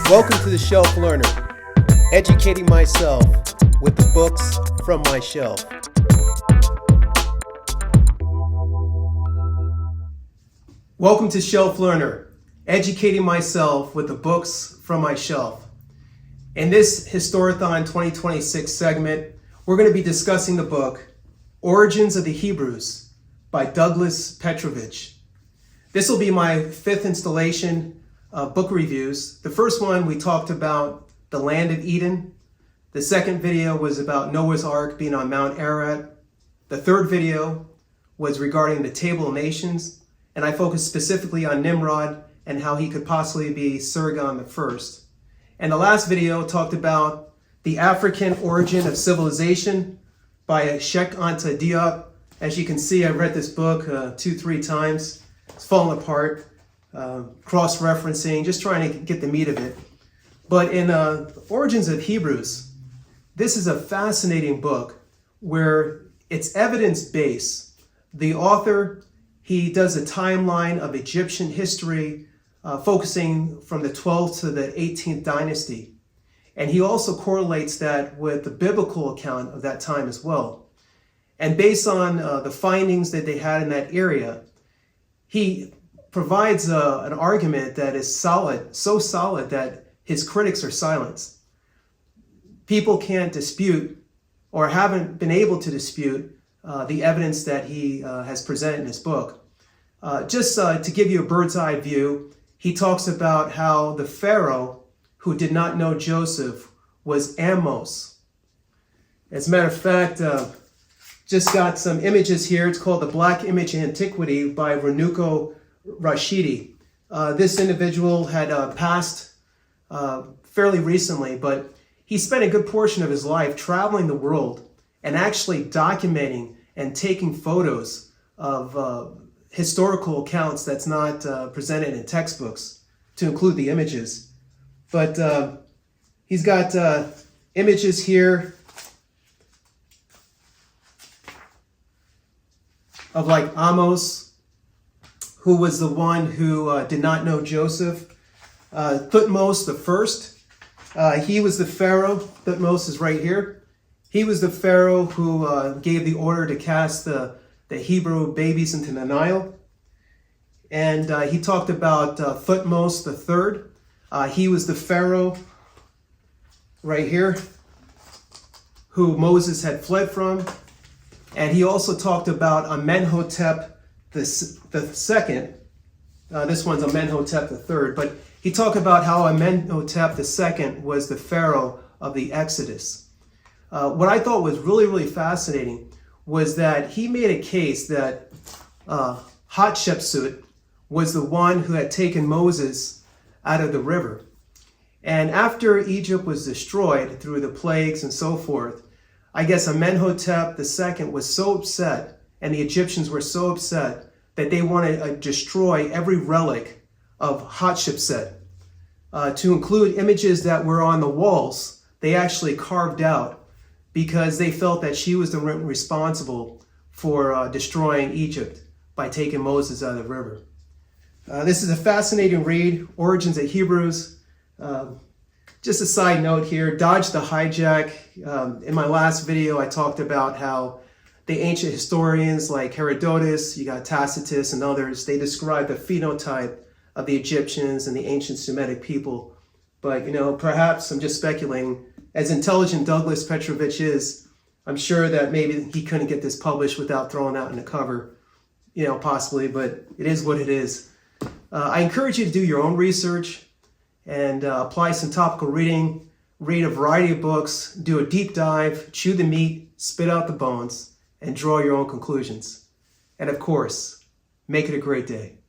Welcome to the Shelf Learner, educating myself with the books from my shelf. Welcome to Shelf Learner, educating myself with the books from my shelf. In this Historathon 2026 segment, we're going to be discussing the book Origins of the Hebrews by Douglas Petrovich. This will be my fifth installation of book reviews. The first one, we talked about the land of Eden. The second video was about Noah's Ark being on Mount Ararat. The third video was regarding the Table of Nations, and I focused specifically on Nimrod and how he could possibly be Sargon the First. And the last video talked about the African origin of civilization by Sheikh Anta Diop. As you can see, I read this book 2-3 times. It's fallen apart. Cross-referencing, just trying to get the meat of it. But in Origins of Hebrews, this is a fascinating book where it's evidence-based. The author, he does a timeline of Egyptian history, focusing from the 12th to the 18th dynasty. And he also correlates that with the biblical account of that time as well. And based on the findings that they had in that area, he provides an argument that is solid, so solid that his critics are silenced. People can't dispute or haven't been able to dispute the evidence that he has presented in his book. Just to give you a bird's eye view, he talks about how the Pharaoh who did not know Joseph was Amos. As a matter of fact, just got some images here. It's called The Black Image in Antiquity by Renuko Rashidi. This individual had passed fairly recently, but he spent a good portion of his life traveling the world and actually documenting and taking photos of historical accounts that's not presented in textbooks, to include the images. But he's got images here of like Amos, who was the one who did not know Joseph. Thutmose the First, he was the Pharaoh. Thutmose is right here. He was the Pharaoh who gave the order to cast the Hebrew babies into the Nile. And he talked about Thutmose the Third. He was the Pharaoh right here who Moses had fled from. And he also talked about Amenhotep the second. This one's Amenhotep the Third, but he talked about how Amenhotep the Second was the Pharaoh of the Exodus. What I thought was really fascinating was that he made a case that Hatshepsut was the one who had taken Moses out of the river. And after Egypt was destroyed through the plagues and so forth, I guess Amenhotep the Second was so upset, and the Egyptians were so upset, that they wanted to destroy every relic of Hatshepsut. To include images that were on the walls, they actually carved out, because they felt that she was the one responsible for destroying Egypt by taking Moses out of the river. This is a fascinating read, Origins of Hebrews. Just a side note here, dodge the hijack. In my last video, I talked about how the ancient historians like Herodotus, you got Tacitus and others, they describe the phenotype of the Egyptians and the ancient Semitic people. But, perhaps I'm just speculating. As intelligent Douglas Petrovich is, I'm sure that maybe he couldn't get this published without throwing out in the cover, possibly, but it is what it is. I encourage you to do your own research and apply some topical reading, read a variety of books, do a deep dive, chew the meat, spit out the bones, and draw your own conclusions. And of course, make it a great day.